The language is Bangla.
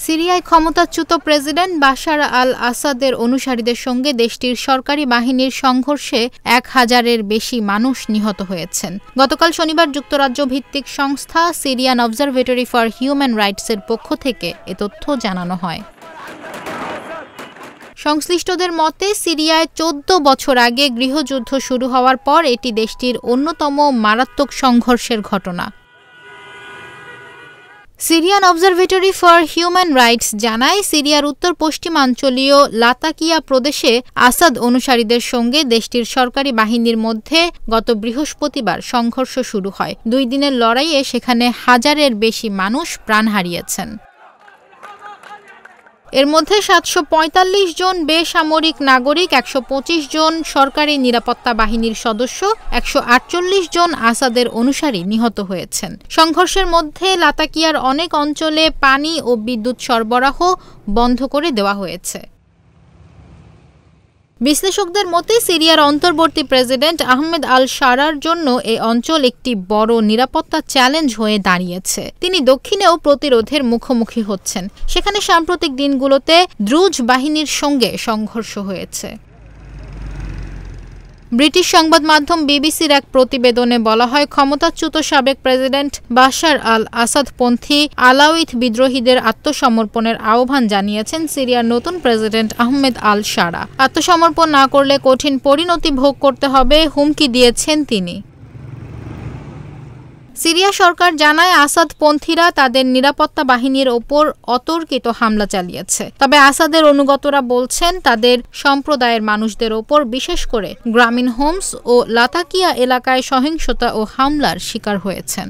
সিরিয়ায় ক্ষমতাচ্যুত প্রেসিডেন্ট বাশার আল আসাদের অনুসারীদের সঙ্গে দেশটির সরকারি বাহিনীর সংঘর্ষে ১,০০০-এর বেশি মানুষ নিহত হয়েছেন। গতকাল শনিবার যুক্তরাজ্য ভিত্তিক সংস্থা সিরিয়ান অবজারভেটরি ফর হিউম্যান রাইটসের পক্ষ থেকে এ তথ্য জানানো হয়। সংশ্লিষ্টদের মতে সিরিয়ায় ১৪ বছর আগে গৃহযুদ্ধ শুরু হওয়ার পর এটি দেশটির অন্যতম মারাত্মক সংঘর্ষের ঘটনা। Syrian observatory for human rights জানায়, সিরিয়ার উত্তর পশ্চিমাঞ্চলীয় লাতাকিয়া প্রদেশে আসাদ অনুসারীদের সঙ্গে দেশটির সরকারি বাহিনীর মধ্যে গত বৃহস্পতিবার সংঘর্ষ শুরু হয়। ২ দিনের লড়াইয়ে সেখানে ১,০০০-এর বেশি মানুষ প্রাণ হারিয়েছেন। এর মধ্যে ৭৪৫ জন বেসামরিক নাগরিক, ১২৫ জন সরকারি নিরাপত্তা বাহিনীর সদস্য, ১৪৮ জন আসাদের অনুসারী নিহত হয়েছেন। সংঘর্ষের মধ্যে লাতাকিয়ার অনেক অঞ্চলে পানি ও বিদ্যুৎ সরবরাহ বন্ধ করে দেওয়া হয়েছে। বিশ্লেষকদের মতে সিরিয়ার অন্তর্বর্তী প্রেসিডেন্ট আহমেদ আল শারার জন্য এই অঞ্চল একটি বড় নিরাপত্তা চ্যালেঞ্জ হয়ে দাঁড়িয়েছে। তিনি দক্ষিণেও প্রতিরোধের মুখোমুখি হচ্ছেন। সেখানে সাম্প্রতিক দিনগুলোতে দ্রুজ বাহিনীর সঙ্গে সংঘর্ষ হয়েছে। ব্রিটিশ সংবাদ মাধ্যম বিবিসির এক প্রতিবেদনে বলা হয়, ক্ষমতাচ্যুত সাবেক প্রেসিডেন্ট বাশার আল আসাদপন্থী আলাউইথ বিদ্রোহীদের আত্মসমর্পণের আহ্বান জানিয়েছেন সিরিয়ার নতুন প্রেসিডেন্ট আহমেদ আল শারা। আত্মসমর্পণ না করলে কঠিন পরিণতি ভোগ করতে হবে হুমকি দিয়েছেন তিনি। সিরিয়া সরকার জানায়, আসাদপন্থীরা তাদের নিরাপত্তা বাহিনীর ওপর অতর্কিত হামলা চালিয়েছে। তবে আসাদের অনুগতরা বলছেন, তাদের সম্প্রদায়ের মানুষদের ওপর, বিশেষ করে গ্রামীণ হোমস ও লাতাকিয়া এলাকায় সহিংসতা ও হামলার শিকার হয়েছেন।